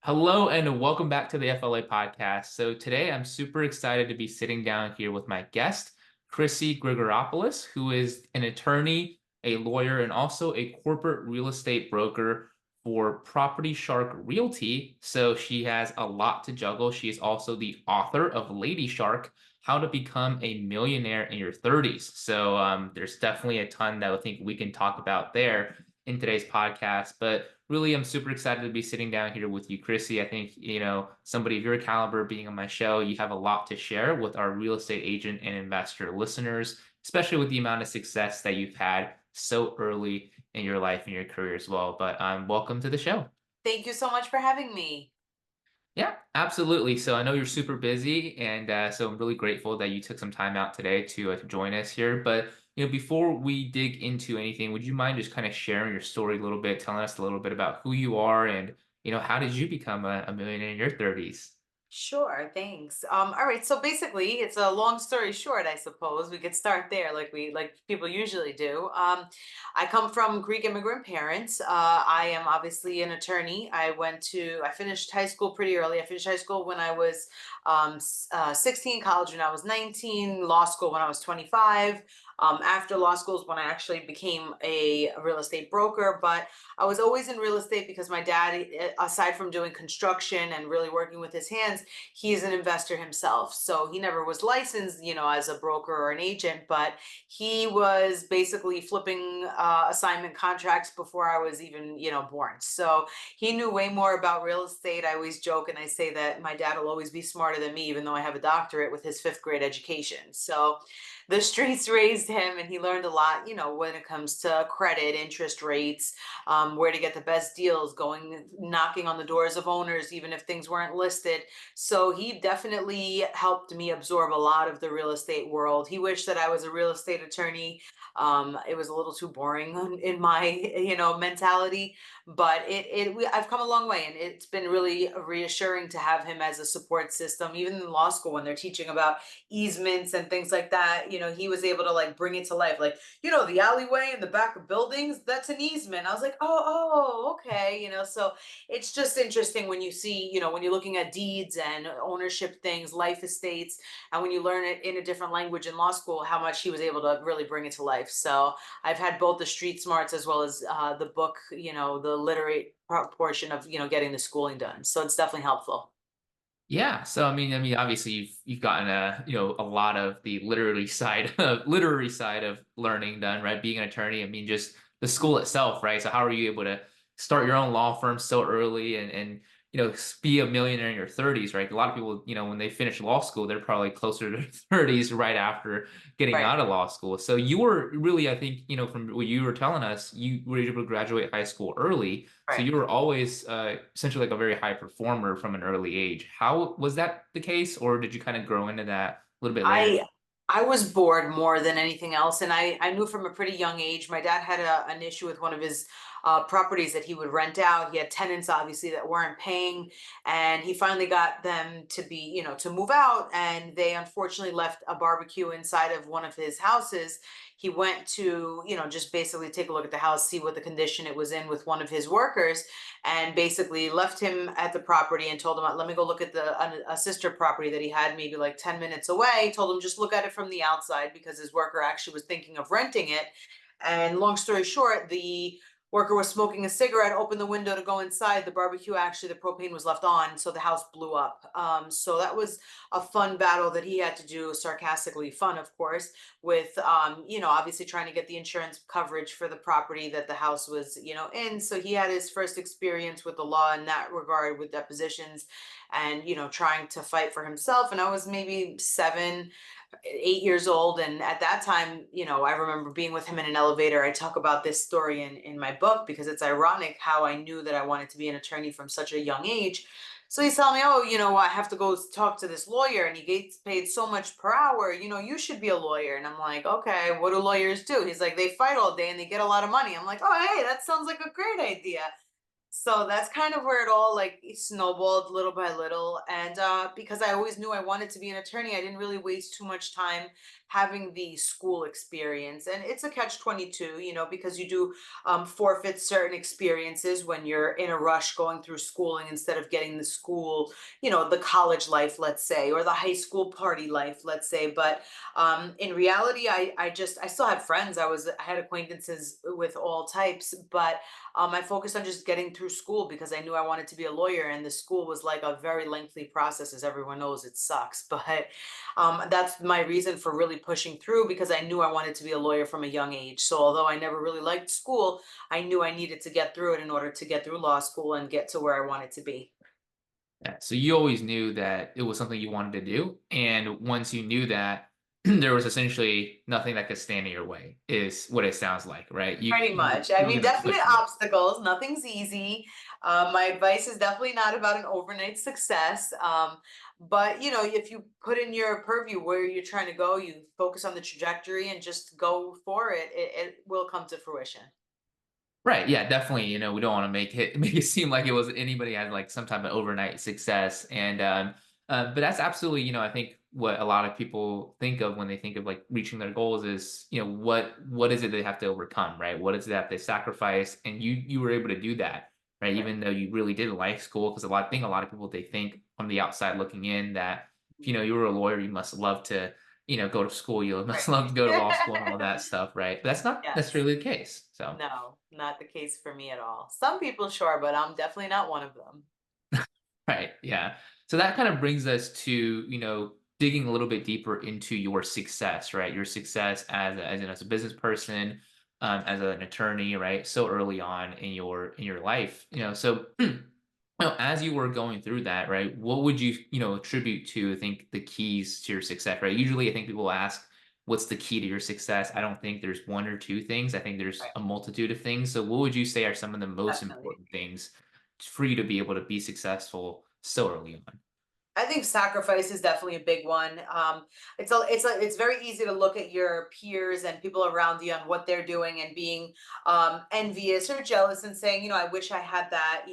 Hello and welcome back to the FLA podcast. So today I'm super excited to be sitting down here with my guest, CHRISSY Grigoropoulos, who is an attorney, a lawyer, and also a corporate real estate broker for Property Shark Realty. So she has a lot to juggle. She is also the author of Lady Shark, How to Become a Millionaire in Your 30s. So there's definitely a ton that I think we can talk about there in today's podcast. But really, I'm super excited to be sitting down here with you, Chrissy. I think, somebody of your caliber being on my show, you have a lot to share with our real estate agent and investor listeners, especially with the amount of success that you've had so early in your life and your career as well. But welcome to the show. Thank you so much for having me. Yeah, absolutely. So I know you're super busy, and so I'm really grateful that you took some time out today to join us here. But before we dig into anything, would you mind just kind of sharing your story a little bit, telling us a little bit about who you are, and how did you become a millionaire in your 30s? Sure, thanks. All right, so basically, it's a long story short, I suppose. We could start there like people usually do. I come from Greek immigrant parents. I am obviously an attorney. I finished high school pretty early. I finished high school when I was 16, college when I was 19, law school when I was 25. After law school is when I actually became a real estate broker, but I was always in real estate because my dad, aside from doing construction and really working with his hands, he's an investor himself. So he never was licensed, as a broker or an agent, but he was basically flipping assignment contracts before I was even, born. So he knew way more about real estate. I always joke and I say that my dad will always be smarter than me, even though I have a doctorate with his fifth grade education. So the streets raised him and he learned a lot, when it comes to credit, interest rates, where to get the best deals, going knocking on the doors of owners, even if things weren't listed. So he definitely helped me absorb a lot of the real estate world. He wished that I was a real estate attorney. It was a little too boring in my, mentality, but I've come a long way, and it's been really reassuring to have him as a support system. Even in law school, when they're teaching about easements and things like that, he was able to like bring it to life. Like, the alleyway in the back of buildings, that's an easement. I was like, oh, okay. So it's just interesting when you see, when you're looking at deeds and ownership things, life estates, and when you learn it in a different language in law school, how much he was able to really bring it to life. So I've had both the street smarts as well as the book, the literate portion of, getting the schooling done. So it's definitely helpful. Yeah, so I mean, obviously you've gotten a lot of the literary side of learning done, right? Being an attorney, I mean, just the school itself, right? So how are you able to start your own law firm so early and be a millionaire in your 30s, right? A lot of people, when they finish law school, they're probably closer to 30s right after getting Right. out of law school. So you were really, I think, from what you were telling us, you were able to graduate high school early. So Right. you were always essentially like a very high performer from an early age. How was that the case, or did you kind of grow into that a little bit later? I I was bored more than anything else, and I knew from a pretty young age. My dad had an issue with one of his properties that he would rent out. He had tenants, obviously, that weren't paying, and he finally got them to be, to move out. And they unfortunately left a barbecue inside of one of his houses. He went to, just basically take a look at the house, see what the condition it was in with one of his workers, and basically left him at the property and told him, let me go look at a sister property that he had maybe like 10 minutes away. Told him, just look at it from the outside because his worker actually was thinking of renting it. And long story short, the worker was smoking a cigarette, opened the window to go inside. The barbecue, actually, the propane was left on, so the house blew up. So that was a fun battle that he had to do, sarcastically fun, of course, with, obviously trying to get the insurance coverage for the property that the house was, in. So he had his first experience with the law in that regard with depositions and, trying to fight for himself. And I was maybe 7, 8 years old. And at that time, I remember being with him in an elevator. I talk about this story in my book because it's ironic how I knew that I wanted to be an attorney from such a young age. So he's telling me, oh, I have to go talk to this lawyer and he gets paid so much per hour. You should be a lawyer. And I'm like, okay, what do lawyers do? He's like, they fight all day and they get a lot of money. I'm like, oh, hey, that sounds like a great idea. So that's kind of where it all like snowballed little by little. And because I always knew I wanted to be an attorney, I didn't really waste too much time having the school experience. And it's a catch-22, because you do forfeit certain experiences when you're in a rush going through schooling instead of getting the school, the college life, let's say, or the high school party life, let's say. But in reality, I still had friends. I had acquaintances with all types, but I focused on just getting through school because I knew I wanted to be a lawyer, and the school was like a very lengthy process. As everyone knows, it sucks. But that's my reason for really pushing through, because I knew I wanted to be a lawyer from a young age. So although I never really liked school, I knew I needed to get through it in order to get through law school and get to where I wanted to be. Yeah, so you always knew that it was something you wanted to do, and once you knew that, there was essentially nothing that could stand in your way, is what it sounds like, right? Pretty much. I You were mean, gonna definite push through. obstacles. Nothing's easy. My advice is definitely not about an overnight success. But if you put in your purview where you're trying to go, you focus on the trajectory and just go for it. It will come to fruition. Right. Yeah, definitely. We don't want to make it make it seem like it was anybody had like some type of overnight success. And but that's absolutely, I think what a lot of people think of when they think of like reaching their goals is, what is it they have to overcome, right? What is it that they sacrifice? And you were able to do that, right? Right. Even though you really didn't like school, because a lot of people they think from the outside looking in that if you were a lawyer, you must love to, go to school, you must love to go to law school and all Right. that stuff, right? But that's not Yes. necessarily the case. So No, not the case for me at all. Some people, sure, but I'm definitely not one of them. right. Yeah. So that kind of brings us to, digging a little bit deeper into your success, right? Your success as a business person, as an attorney, right? So early on in your life, so as you were going through that, right? What would you, attribute to, I think, the keys to your success, right? Usually I think people ask, what's the key to your success? I don't think there's one or two things. I think there's Right. a multitude of things. So what would you say are some of the most Definitely. important things for you to be able to be successful so early on? I think sacrifice is definitely a big one. It's very easy to look at your peers and people around you on what they're doing and being envious or jealous and saying, I wish I had that.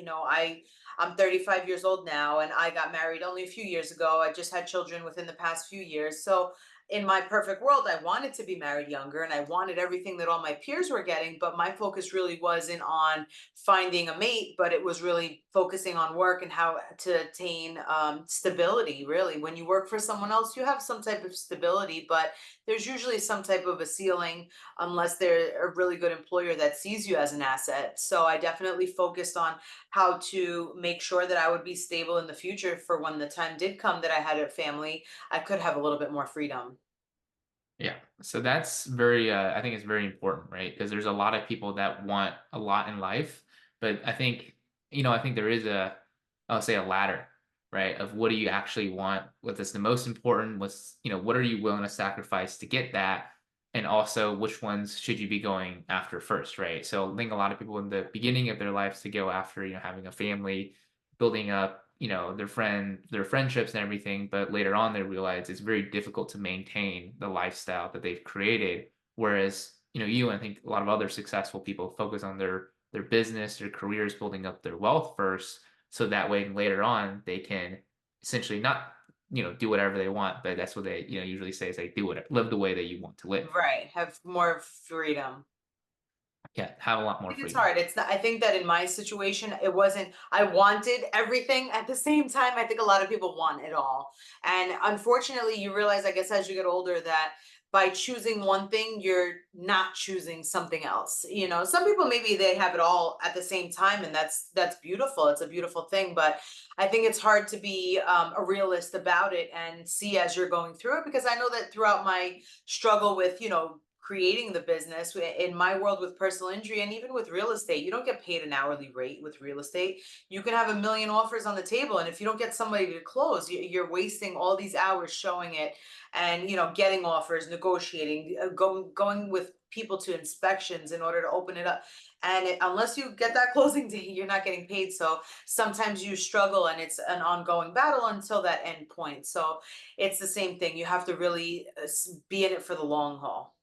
I'm 35 years old now, and I got married only a few years ago. I just had children within the past few years. So in my perfect world, I wanted to be married younger, and I wanted everything that all my peers were getting. But my focus really wasn't on finding a mate, but it was really focusing on work and how to attain stability. Really, when you work for someone else, you have some type of stability, but there's usually some type of a ceiling unless they're a really good employer that sees you as an asset. So I definitely focused on how to make sure that I would be stable in the future for when the time did come that I had a family, I could have a little bit more freedom. Yeah. So that's very, I think it's very important, right? Because there's a lot of people that want a lot in life, but I think there is I'll say a ladder, right? Of what do you actually want? What is the most important? What are you willing to sacrifice to get that? And also, which ones should you be going after first, right? So I think a lot of people in the beginning of their lives to go after, having a family, building up, their friendships and everything, but later on they realize it's very difficult to maintain the lifestyle that they've created. Whereas, you and I think a lot of other successful people focus on their business, their careers, building up their wealth first, so that way later on they can essentially not, do whatever they want, but that's what they, usually say is they do it, live the way that you want to live. Right, have more freedom. Yeah, have a lot more Think it's freedom. hard. It's not, I think that in my situation, it wasn't, I wanted everything at the same time. I think a lot of people want it all. And unfortunately, you realize, I guess, as you get older, that by choosing one thing, you're not choosing something else. Some people maybe they have it all at the same time, and that's beautiful. It's a beautiful thing. But I think it's hard to be a realist about it and see as you're going through it, because I know that throughout my struggle with, creating the business in my world with personal injury and even with real estate, you don't get paid an hourly rate with real estate. You can have a million offers on the table, and if you don't get somebody to close, you're wasting all these hours showing it and getting offers, negotiating, going with people to inspections in order to open it up. And unless you get that closing date, you're not getting paid. So sometimes you struggle, and it's an ongoing battle until that end point. So it's the same thing. You have to really be in it for the long haul.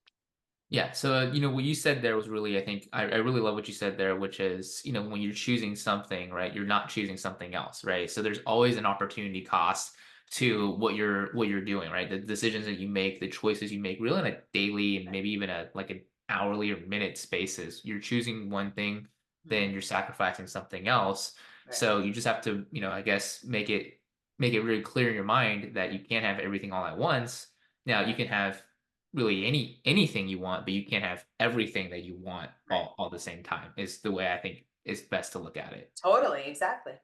Yeah. So, what you said there was really, I think, I really love what you said there, which is, when you're choosing something, right, you're not choosing something else, right? So there's always an opportunity cost to what you're doing, right? The decisions that you make, the choices you make, really on a daily and Right. maybe even a like an hourly or minutes basis. You're choosing one thing, then Mhm. you're sacrificing something else. Right. So you just have to, I guess make it really clear in your mind that you can't have everything all at once. Now you Right. can have really anything you want, but you can't have everything that you want Right. all at the same time. Is the way I think is best to look at it. Totally. Exactly.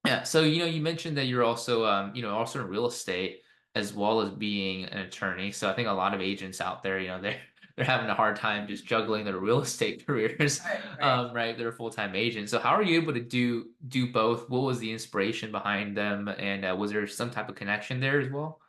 Yeah. So, you mentioned that you're also, also in real estate as well as being an attorney. So I think a lot of agents out there, they're having a hard time just juggling their real estate careers, Right. Right. right? They're full-time agents. So how are you able to do both? What was the inspiration behind them, and was there some type of connection there as well?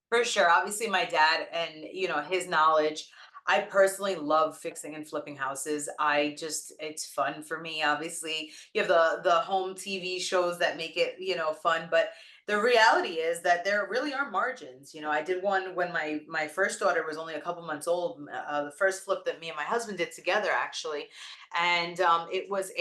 For sure. Obviously, my dad and his knowledge. I personally love fixing and flipping houses. It's fun for me. Obviously, you have the home TV shows that make it fun, but the reality is that there really are margins. I did one when my first daughter was only a couple months old. The first flip that me and my husband did together, actually, and it was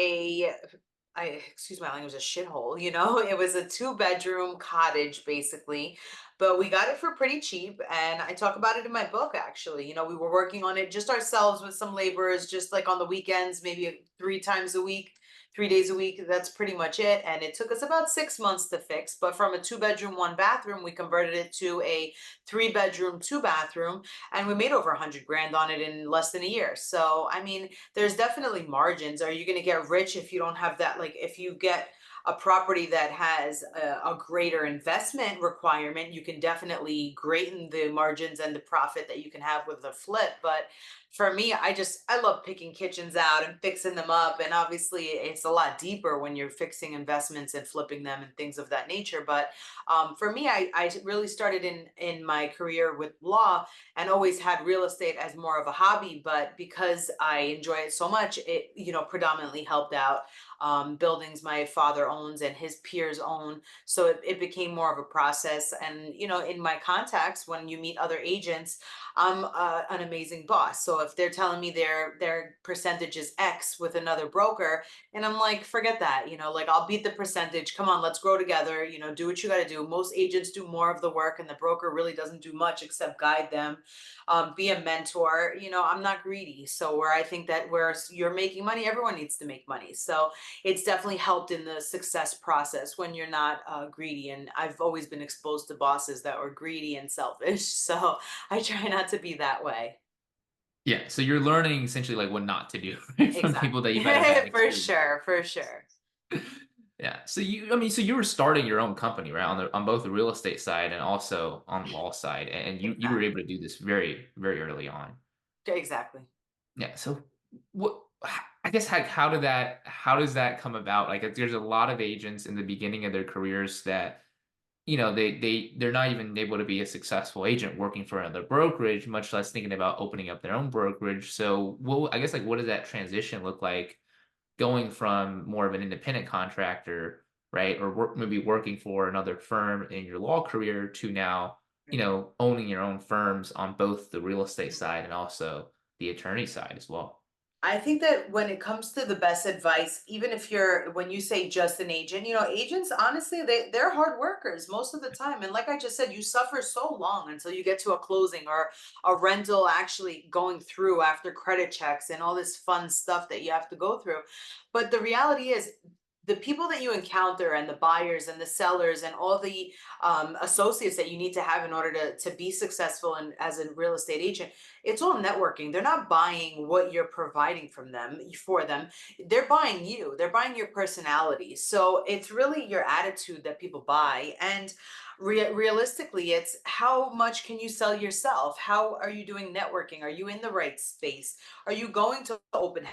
I excuse my language, a shithole. It was a two-bedroom cottage, basically, but we got it for pretty cheap. And I talk about it in my book, actually. We were working on it just ourselves with some laborers, just like on the weekends, maybe 3 times a week, 3 days a week. That's pretty much it. And it took us about 6 months to fix. But from a two-bedroom, one-bathroom, we converted it to a three-bedroom, two-bathroom, and we made over 100 grand on it in less than a year. So, I mean, there's definitely margins. Are you going to get rich if you don't have that? Like, if you get a property that has a greater investment requirement, you can definitely greaten the margins and the profit that you can have with the flip. But for me, I love picking kitchens out and fixing them up. And obviously, it's a lot deeper when you're fixing investments and flipping them and things of that nature. But for me, I really started in my career with law and always had real estate as more of a hobby. But because I enjoy it so much, it predominantly helped out buildings my father owns and his peers own. So it became more of a process. And in my contacts, when you meet other agents, I'm an amazing boss. So if they're telling me their percentage is X with another broker, and I'm like, forget that. Like, I'll beat the percentage. Come on, let's grow together. Do what you got to do. Most agents do more of the work, and the broker really doesn't do much except guide them, be a mentor. I'm not greedy. So where I think that where you're making money, everyone needs to make money. So it's definitely helped in the success process when you're not greedy. And I've always been exposed to bosses that were greedy and selfish. So I try not to be that way. Yeah. So you're learning essentially like what not to do, right, from people that Exactly. you've had a bad For experience. sure. For sure. Yeah. So you were starting your own company, right? On both the real estate side and also on the law side. And you were able Exactly. to do this very, very early on. Exactly. Yeah. So what I guess how does that come about? Like there's a lot of agents in the beginning of their careers that, they're not even able to be a successful agent working for another brokerage, much less thinking about opening up their own brokerage. So I guess like what does that transition look like going from more of an independent contractor, right, or maybe working for another firm in your law career to now, owning your own firms on both the real estate side and also the attorney side as well. I think that when it comes to the best advice, even if when you say just an agent, agents, honestly, they're hard workers most of the time. And like I just said, you suffer so long until you get to a closing or a rental actually going through after credit checks and all this fun stuff that you have to go through. But the reality is, the people that you encounter and the buyers and the sellers and all the associates that you need to have in order to be successful and as a real estate agent, it's all networking. They're not buying what you're providing for them. They're buying you. They're buying your personality. So it's really your attitude that people buy. And realistically, it's how much can you sell yourself? How are you doing networking? Are you in the right space? Are you going to open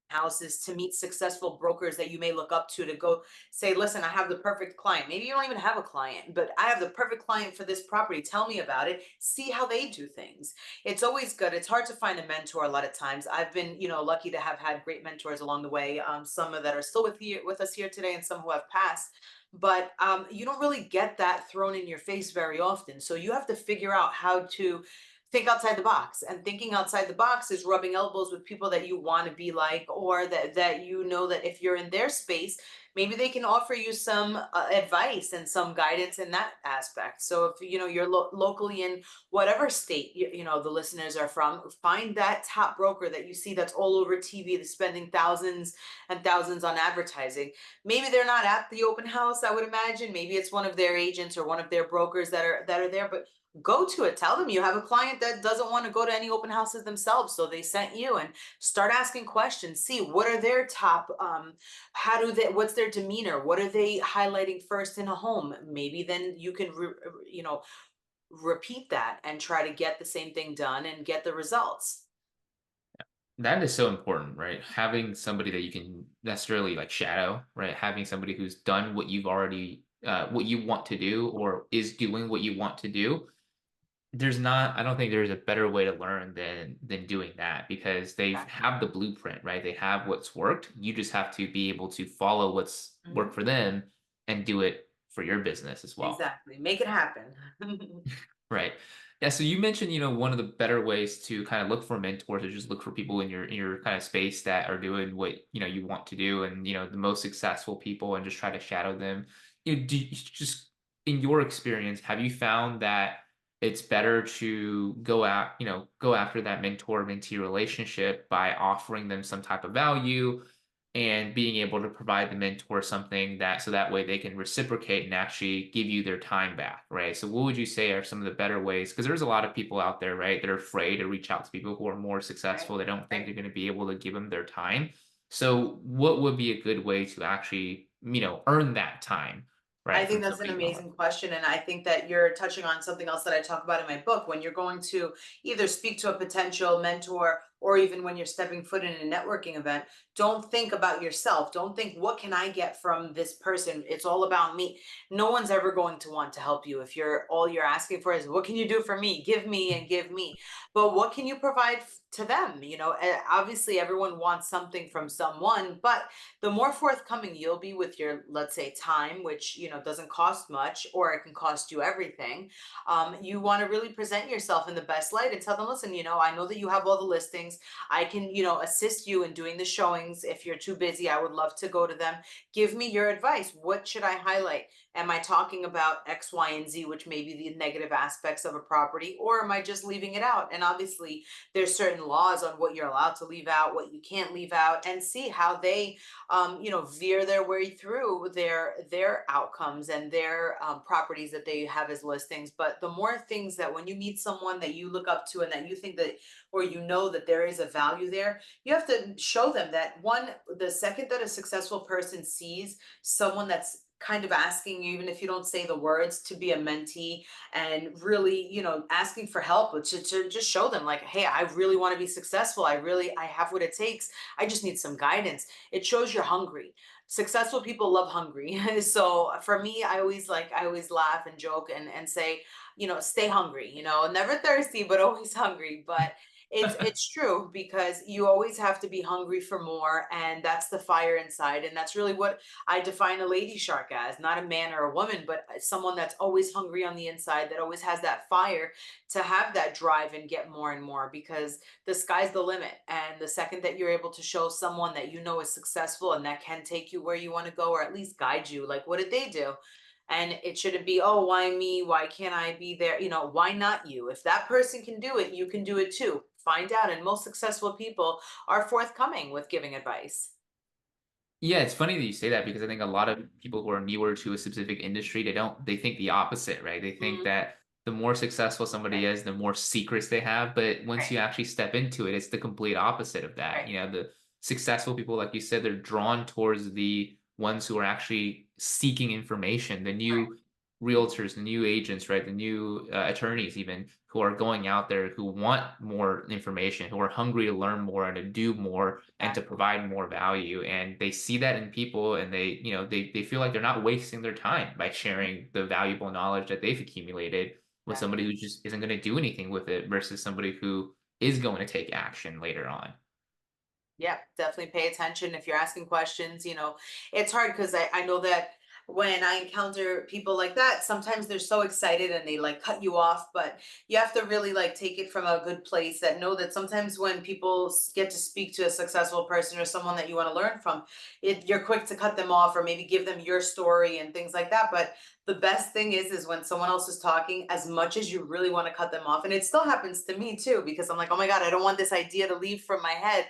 houses to meet successful brokers that you may look up to go say, listen, I have the perfect client. Maybe you don't even have a client, but I have the perfect client for this property. Tell me about it. See how they do things. It's always good. It's hard to find a mentor a lot of times. I've been, lucky to have had great mentors along the way. Some that are still with us here today and some who have passed. But you don't really get that thrown in your face very often. So you have to figure out how to think outside the box, and thinking outside the box is rubbing elbows with people that you want to be like, or that that if you're in their space, maybe they can offer you some advice and some guidance in that aspect. So if you're locally in whatever state the listeners are from, find that top broker that you see that's all over TV, that's spending thousands and thousands on advertising. Maybe they're not at the open house, I would imagine. Maybe it's one of their agents or one of their brokers that are there, but go to it. Tell them you have a client that doesn't want to go to any open houses themselves, so they sent you, and start asking questions. See what are their top, how do they, what's their demeanor, what are they highlighting first in a home. Maybe then you can repeat that and try to get the same thing done and get the results. That is so important, right? Having somebody that you can necessarily like shadow, right? Having somebody who's done what you've already, what you want to do, or is doing what you want to do. I don't think there's a better way to learn than doing that, because they Exactly. have the blueprint, right? They have what's worked. You just have to be able to follow what's Mhm. worked for them and do it for your business as well. Exactly. Make it happen. Right. Yeah. So you mentioned, one of the better ways to kind of look for mentors is just look for people in your kind of space that are doing what, you want to do, and, the most successful people, and just try to shadow them. Just in your experience, have you found that it's better to go after that mentor mentee relationship by offering them some type of value, and being able to provide the mentor something that, so that way they can reciprocate and actually give you their time back, right? So what would you say are some of the better ways? Because there's a lot of people out there, right, that are afraid to reach out to people who are more Right. successful. They don't think Right. they're going to be able to give them their time. So what would be a good way to actually, earn that time, I right, think from that's an somebody you want to work amazing question. And I think that you're touching on something else that I talk about in my book. When you're going to either speak to a potential mentor, or even when you're stepping foot in a networking event, don't think about yourself. Don't think, what can I get from this person? It's all about me. No one's ever going to want to help you if all you're asking for is, what can you do for me? Give me and give me. But what can you provide to them? Obviously, everyone wants something from someone, but the more forthcoming you'll be with your, let's say, time, which doesn't cost much, or it can cost you everything. You want to really present yourself in the best light and tell them, listen, I know that you have all the listings. I can assist you in doing the showings. If you're too busy, I would love to go to them. Give me your advice. What should I highlight? Am I talking about X, Y, and Z, which may be the negative aspects of a property, or am I just leaving it out? And obviously there's certain laws on what you're allowed to leave out, what you can't leave out, and see how they veer their way through their outcomes and their properties that they have as listings. But the more things that, when you meet someone that you look up to and that you think that, or that there is a value there, you have to show them that, one, the second that a successful person sees someone that's kind of asking you, even if you don't say the words, to be a mentee, and really asking for help, to just show them like, hey, I really want to be successful, I have what it takes, I just need some guidance. It shows you're hungry. Successful people love hungry. So for me, I always laugh and joke and say, stay hungry, never thirsty, but always hungry. But it's true, because you always have to be hungry for more, and that's the fire inside. And that's really what I define a lady shark as, not a man or a woman, but someone that's always hungry on the inside, that always has that fire to have that drive and get more and more, because the sky's the limit. And the second that you're able to show someone that is successful and that can take you where you want to go, or at least guide you, like, what did they do? And it shouldn't be, oh, why me? Why can't I be there? Why not you? If that person can do it, you can do it too. Find out. And most successful people are forthcoming with giving advice. Yeah, it's funny that you say that, because I think a lot of people who are newer to a specific industry, they think the opposite, right? They think Mhm. that the more successful somebody Right, is, the more secrets they have. But once right, you actually step into it, it's the complete opposite of that. right, The successful people, like you said, they're drawn towards the ones who are actually seeking information, the right. new realtors, the new agents, right? The new attorneys, even, who are going out there, who want more information, who are hungry to learn more and to do more and to Exactly. provide more value. And they see that in people, and they feel like they're not wasting their time by sharing the valuable knowledge that they've accumulated with somebody Exactly. who just isn't going to do anything with it, versus somebody who is going to take action later on. Yep, definitely pay attention if you're asking questions. It's hard because I know that. when I encounter people like that, sometimes they're so excited and they like cut you off, but you have to really like take it from a good place, that know that sometimes when people get to speak to a successful person or someone that you want to learn from, you're quick to cut them off or maybe give them your story and things like that. But the best thing is when someone else is talking, as much as you really want to cut them off, and it still happens to me too, because I'm like, oh my God, I don't want this idea to leave from my head.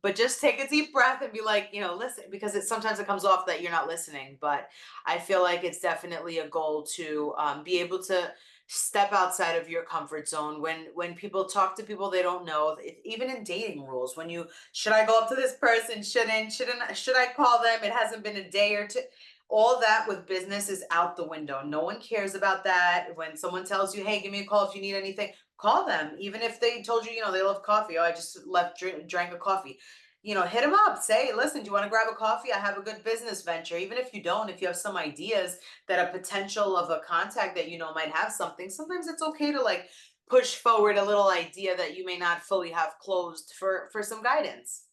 But just take a deep breath and be like, listen, because sometimes it comes off that you're not listening. But I feel like it's definitely a goal to be able to step outside of your comfort zone when people talk to people they don't know. Even in dating rules, when you should I go up to this person, shouldn't should I call them, it hasn't been a day or two, all that with business is out the window. No one cares about that. When someone tells you, hey, give me a call if you need anything, call them. Even if they told you, they love coffee. Oh, I just drank a coffee. Hit them up. Say, listen, do you want to grab a coffee? I have a good business venture. Even if you don't, if you have some ideas that a potential of a contact that might have something, sometimes it's okay to like push forward a little idea that you may not fully have closed for some guidance.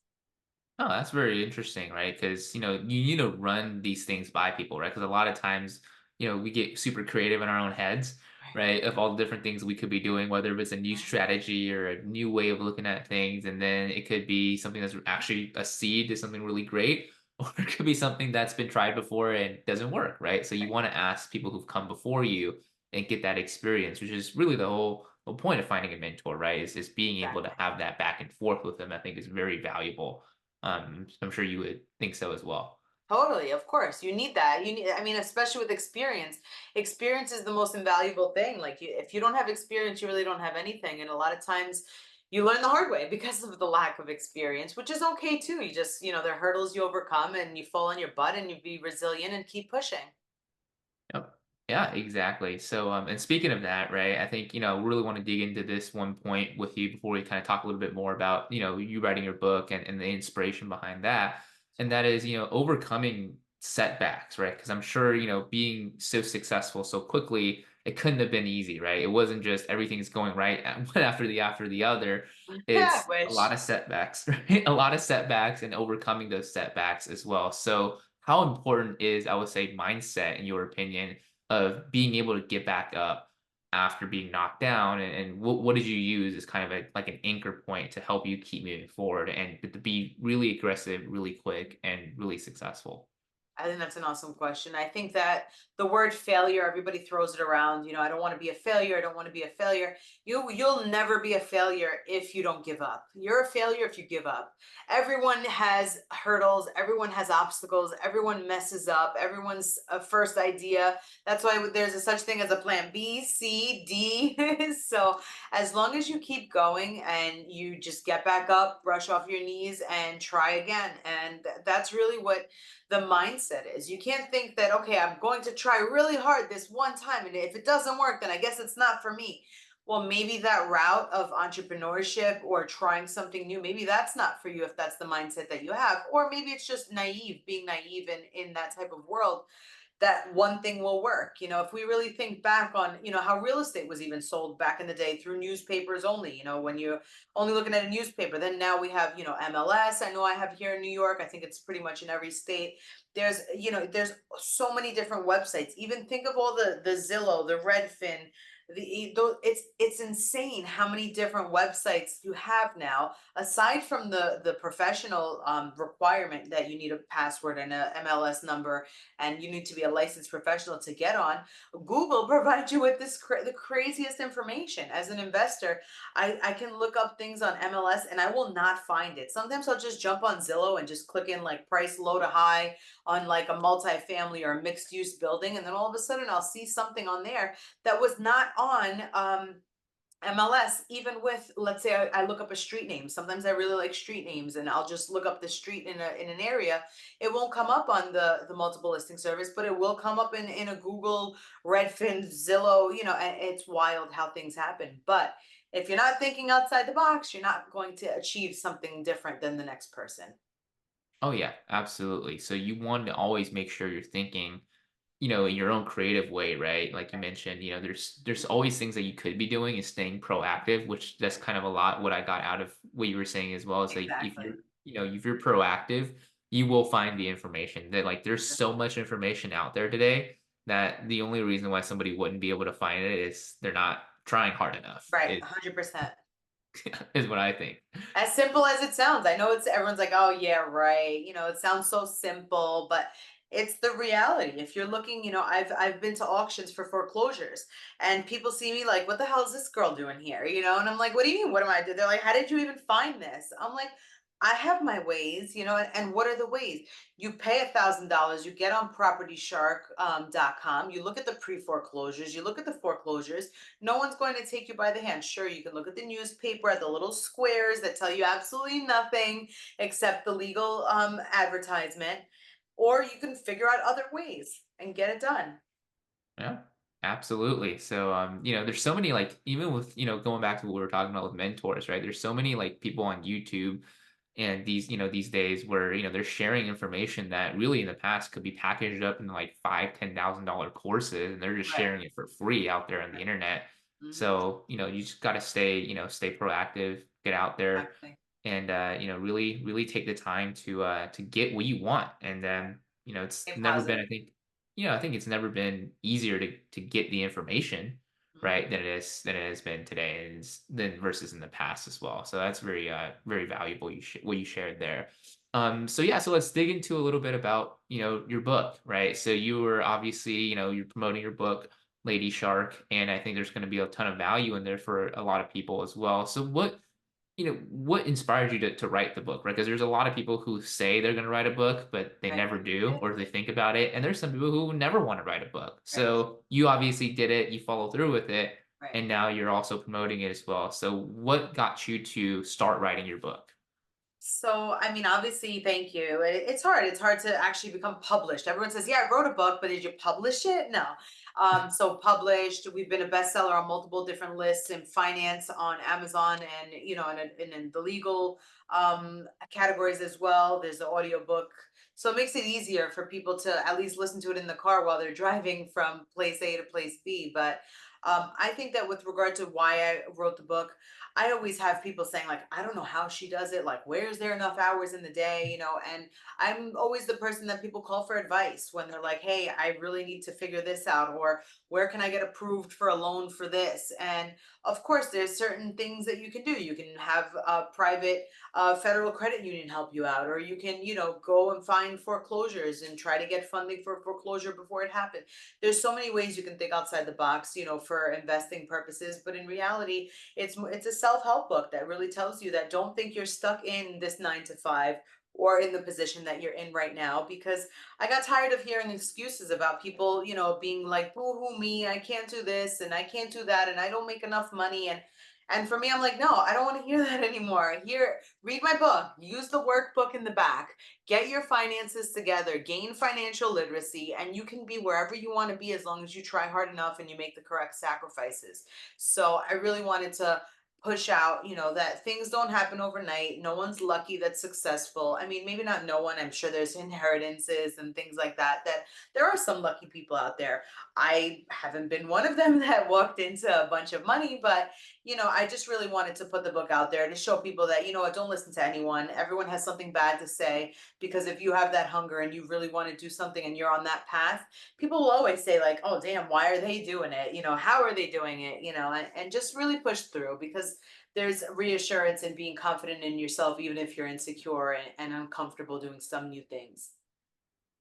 Oh, that's very interesting, right? Because, you need to run these things by people, right? Because a lot of times, we get super creative in our own heads, Right. right? Of all the different things we could be doing, whether it's a new Mhm. strategy or a new way of looking at things. And then it could be something that's actually a seed to something really great, or it could be something that's been tried before and doesn't work, right? So you Right. want to ask people who've come before you and get that experience, which is really the whole point of finding a mentor, right? Is being able to Exactly. have that back and forth with them, I think is very valuable. I'm sure you would think so as well. Totally, of course. You need that. You need, I mean, especially with experience. Experience is the most invaluable thing. Like if you don't have experience, you really don't have anything. And a lot of times you learn the hard way because of the lack of experience, which is okay too. You just, there are hurdles you overcome and you fall on your butt and you be resilient and keep pushing. Yep. Yeah, exactly. So, and speaking of that, right, I think, really want to dig into this one point with you before we kind of talk a little bit more about, you writing your book and the inspiration behind that. And that is, overcoming setbacks, right? Because I'm sure, being so successful so quickly, it couldn't have been easy, right? It wasn't just everything's going right one after the other. Yeah, It's a lot which of setbacks, right? A lot of setbacks and overcoming those setbacks as well. So, how important is, I would say, mindset, in your opinion, of being able to get back up after being knocked down? And what did you use as kind of like an anchor point to help you keep moving forward and to be really aggressive, really quick, and really successful? I think that's an awesome question. I think that the word failure, everybody throws it around. I don't want to be a failure. I don't want to be a failure. You'll never be a failure if you don't give up. You're a failure if you give up. Everyone has hurdles. Everyone has obstacles. Everyone messes up. Everyone's a first idea. That's why there's a such thing as a plan B, C, D. So as long as you keep going and you just get back up, brush off your knees, and try again, and that's really what the mindset is. You can't think that, okay, I'm going to try really hard this one time, and if it doesn't work, then I guess it's not for me. Well, maybe that route of entrepreneurship or trying something new, maybe that's not for you if that's the mindset that you have. Or maybe it's just naive, being naive in that type of world, that one thing will work. If we really think back on, how real estate was even sold back in the day through newspapers only, when you're only looking at a newspaper. Then now we have, MLS. I know I have here in New York. I think it's pretty much in every state. There's so many different websites. Even think of all the Zillow, the Redfin, it's insane how many different websites you have now, aside from the professional requirement that you need a password and a MLS number, and you need to be a licensed professional to get on. Google provides you with the craziest information. As an investor, I can look up things on MLS and I will not find it. Sometimes I'll just jump on Zillow and just click in like price low to high on like a multifamily or a mixed use building, and then all of a sudden I'll see something on there that was not on MLS. Even with, let's say, I look up a street name. Sometimes I really like street names, and I'll just look up the street in an area. It won't come up on the multiple listing service, but it will come up in a Google, Redfin, Zillow. And it's wild how things happen. But if you're not thinking outside the box, you're not going to achieve something different than the next person. Oh yeah, absolutely. So you want to always make sure you're thinking, in your own creative way, right? Like you Right. mentioned, there's always things that you could be doing and staying proactive, which that's kind of a lot what I got out of what you were saying as well. Is like if Exactly. you're, if you're proactive, you will find the information that like there's so much information out there today that the only reason why somebody wouldn't be able to find it is they're not trying hard enough Right, 100%. is what I think. As simple as it sounds. I know it's everyone's like, "Oh, yeah, right." It sounds so simple, but it's the reality. If you're looking, I've been to auctions for foreclosures, and people see me like, "What the hell is this girl doing here?" And I'm like, "What do you mean? What am I doing?" They're like, "How did you even find this?" I'm like, "I have my ways, and what are the ways? You pay $1,000, you get on PropertyShark.com, you look at the pre-foreclosures, you look at the foreclosures, no one's going to take you by the hand. Sure, you can look at the newspaper at the little squares that tell you absolutely nothing except the legal advertisement, or you can figure out other ways and get it done." Yeah, absolutely. So, there's so many like even with going back to what we were talking about with mentors, right? There's so many like people on YouTube and these days where they're sharing information that really in the past could be packaged up in like $5,000 to $10,000 courses, and they're just Right. sharing it for free out there on the internet. Mhm. So, you just got to stay proactive, get out there, Exactly. and really take the time to get what you want. And then it's Stay never been, positive. I think it's never been easier to get the information, Mhm. right, than it has been today, and than versus in the past as well. So that's very valuable what you shared there. So yeah, so let's dig into a little bit about your book, right? So you were obviously you're promoting your book, Lady Shark, and I think there's going to be a ton of value in there for a lot of people as well. So what inspired you to write the book, right? Because there's a lot of people who say they're going to write a book, but they Right. never do, or they think about it. And there's some people who never want to write a book. Right. So you obviously did it, you follow through with it, Right. and now you're also promoting it as well. So what got you to start writing your book? So, I mean, obviously, thank you. It's hard. It's hard to actually become published. Everyone says, "Yeah, I wrote a book, but did you publish it?" No. So published. We've been a bestseller on multiple different lists in finance on Amazon, and in the legal categories as well. There's the audiobook. So it makes it easier for people to at least listen to it in the car while they're driving from place A to place B. But I think that with regard to why I wrote the book, I always have people saying like, "I don't know how she does it. Like, where's there enough hours in the day?" And I'm always the person that people call for advice when they're like, "Hey, I really need to figure this out," or "Where can I get approved for a loan for this?" And of course, there's certain things that you can do. You can have a private federal credit union help you out, or you can, go and find foreclosures and try to get funding for foreclosure before it happens. There's so many ways you can think outside the box, for investing purposes. But in reality, it's a self-help book that really tells you that don't think you're stuck in this 9 to 5 or in the position that you're in right now, because I got tired of hearing excuses about people, being like, boo-hoo me, I can't do this and I can't do that and I don't make enough money. And for me, I'm like, no, I don't want to hear that anymore. Here, read my book, use the workbook in the back, get your finances together, gain financial literacy, and you can be wherever you want to be as long as you try hard enough and you make the correct sacrifices. So I really wanted to push out, that things don't happen overnight. No one's lucky that's successful. I mean, maybe not no one. I'm sure there's inheritances and things like that, that there are some lucky people out there. I haven't been one of them that walked into a bunch of money, but I just really wanted to put the book out there to show people that, what, don't listen to anyone. Everyone has something bad to say, because if you have that hunger and you really want to do something and you're on that path, people will always say like, "Oh, damn, why are they doing it? How are they doing it?" And just really push through, because there's reassurance in being confident in yourself, even if you're insecure and uncomfortable doing some new things.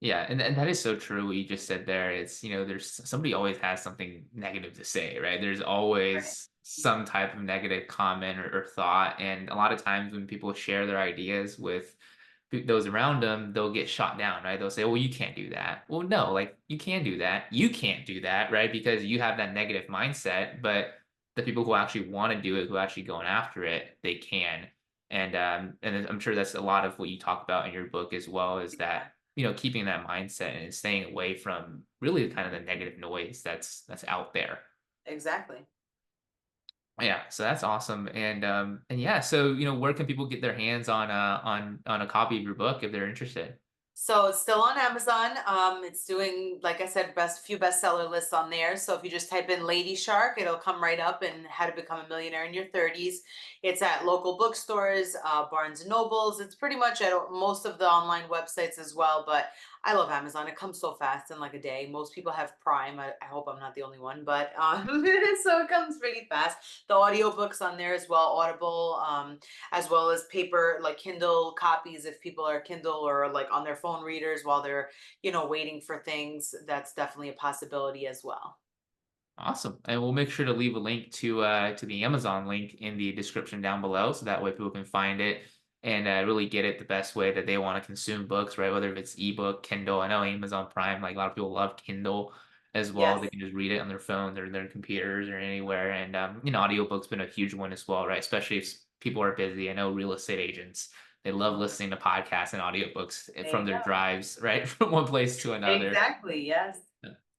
Yeah, and that is so true what you just said there. It's, there's somebody always has something negative to say, right? There's Right. always some type of negative comment or thought. And a lot of times when people share their ideas with those around them, they'll get shot down, right? They'll say, well, you can't do that. Well, no, like you can do that. You can't do that, right? Because you have that negative mindset, but the people who actually want to do it, who are actually going after it, they can. And I'm sure that's a lot of what you talk about in your book as well, is that keeping that mindset and staying away from really kind of the negative noise that's out there. Exactly. Yeah, so that's awesome. And yeah, so where can people get their hands on a copy of your book if they're interested? So it's still on Amazon. It's doing, like I said, few bestseller lists on there. So if you just type in Lady Shark, it'll come right up, and how to become a millionaire in your 30s. It's at local bookstores, Barnes and Nobles. It's pretty much at most of the online websites as well. But I love Amazon. It comes so fast in like a day. Most people have Prime. I hope I'm not the only one, but so it comes pretty fast. The audiobooks on there as well, Audible. As well as paper, like Kindle copies if people are Kindle or like on their phone readers while they're, waiting for things. That's definitely a possibility as well. Awesome. And we'll make sure to leave a link to the Amazon link in the description down below, so that way people can find it and really get it the best way that they want to consume books, right? Whether if it's ebook, Kindle. I know Amazon Prime, like a lot of people love Kindle as well. Yes. They can just read it on their phones or their computers or anywhere. And audiobook's been a huge one as well, right? Especially if people are busy. I know real estate agents, they love Mhm. listening to podcasts and audiobooks There from you their go. drives, right? From one place to another, Exactly. Yes.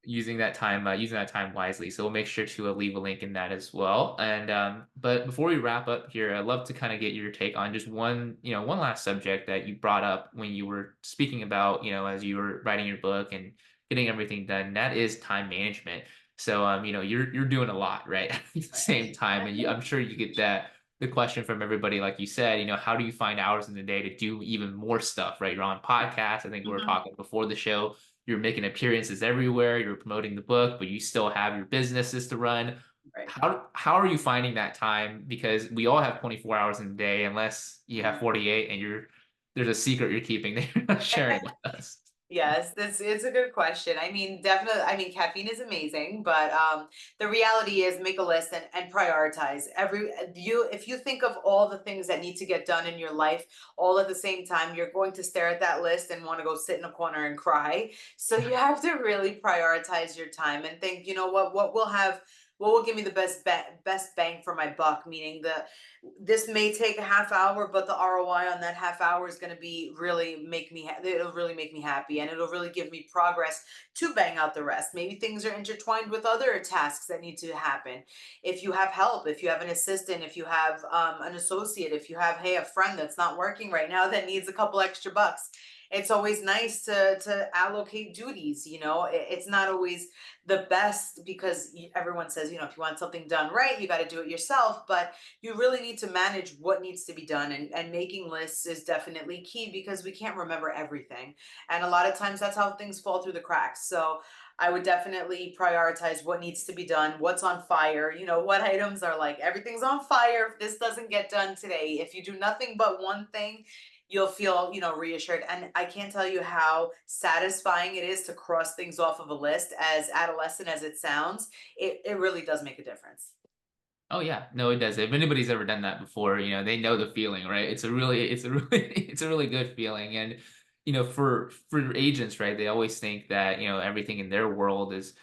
using that time wisely. So we'll make sure to leave a link in that as well. And but before we wrap up here, I'd love to kind of get your take on just one last subject that you brought up when you were speaking about, as you were writing your book and getting everything done. That is time management. So you're doing a lot, right? At the same time, and I'm sure you get the question from everybody, like you said, how do you find hours in the day to do even more stuff, right? You're on podcasts. I think we were Mhm. talking before the show, you're making appearances everywhere, you're promoting the book, but you still have your businesses to run. Right. How are you finding that time? Because we all have 24 hours in a day, unless you have 48 and there's a secret you're keeping that you're not sharing with us. Yes, this is a good question. I mean, definitely, I mean, caffeine is amazing, but the reality is make a list and prioritize. If you think of all the things that need to get done in your life all at the same time, you're going to stare at that list and want to go sit in a corner and cry. So you have to really prioritize your time and think, what will give me the best bang for my buck, meaning this may take a half hour, but the ROI on that half hour is going to be it'll really make me happy, and it'll really give me progress to bang out the rest. Maybe things are intertwined with other tasks that need to happen. If you have help, if you have an assistant, if you have an associate, if you have, hey, a friend that's not working right now that needs a couple extra bucks, it's always nice to allocate duties. It's not always the best because everyone says, if you want something done right, you got to do it yourself. But you really need to manage what needs to be done, and making lists is definitely key because we can't remember everything, and a lot of times that's how things fall through the cracks. So I would definitely prioritize what needs to be done, what's on fire, what items are like everything's on fire if this doesn't get done today. If you do nothing but one thing, you'll feel, reassured. And I can't tell you how satisfying it is to cross things off of a list. As adolescent as it sounds, it really does make a difference. Oh yeah, no, it does. If anybody's ever done that before, they know the feeling, right? It's a really, it's a really good feeling. And for agents, right, they always think that everything in their world is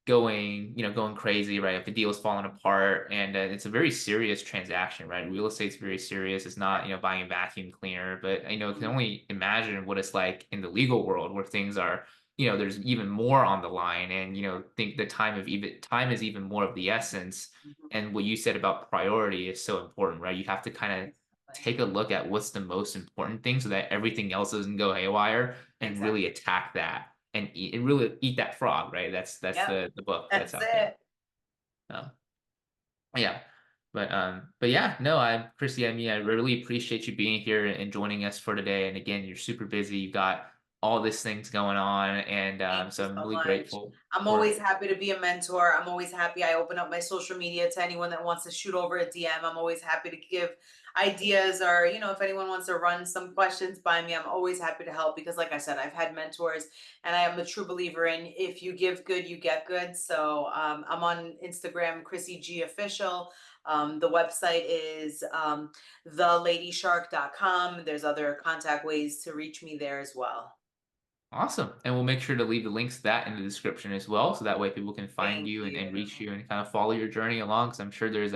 going crazy, right? If the deal's falling apart, and it's a very serious transaction, right? Real estate's very serious. It's not, buying a vacuum cleaner, but I can Mhm. only imagine what it's like in the legal world where things are, there's even more on the line, and think the time is even more of the essence. Mhm. And what you said about priority is so important, right? You have to kind of Exactly. take a look at what's the most important thing so that everything else doesn't go haywire, and really Exactly. attack that and really eat that frog, right? That's Yep. the book that's That's out there. it. Um, yeah. But yeah, no, Chrissy, I mean, I really appreciate you being here and joining us for today. And again, you're super busy. You've got all these things going on, and Thank you so I'm so really much. grateful I'm for. always happy to be a mentor. I'm always happy. I open up my social media to anyone that wants to shoot over a DM. I'm always happy to give ideas, or, if anyone wants to run some questions by me, I'm always happy to help because, like I said, I've had mentors, and I am a true believer in if you give good, you get good. So I'm on Instagram, Chrissy G Official. The website is theladyshark.com. There's other contact ways to reach me there as well. Awesome. And we'll make sure to leave the links to that in the description as well. So that way people can find Thank you and you. reach you and kind of follow your journey along. Because I'm sure there's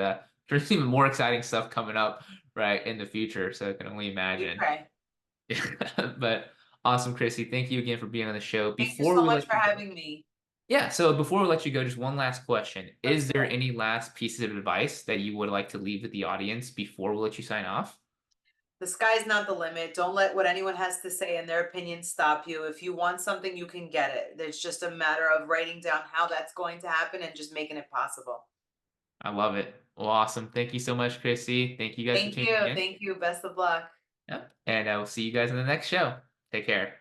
even more exciting stuff coming up right in the future. So I can only You imagine. pray. But awesome, Chrissy. Thank you again for being on the show. Thank you Before so we much let for you go. having me. Yeah, so before we let you go, just one last question. Of Is there course. any last pieces of advice that you would like to leave with the audience before we let you sign off? The sky's not the limit. Don't let what anyone has to say and their opinion stop you. If you want something, you can get it. It's just a matter of writing down how that's going to happen and just making it possible. I love it. Well, awesome. Thank you so much, Chrissy. Thank you guys for Thank tuning you. in. Thank you. Best of luck. Yep. And I will see you guys in the next show. Take care.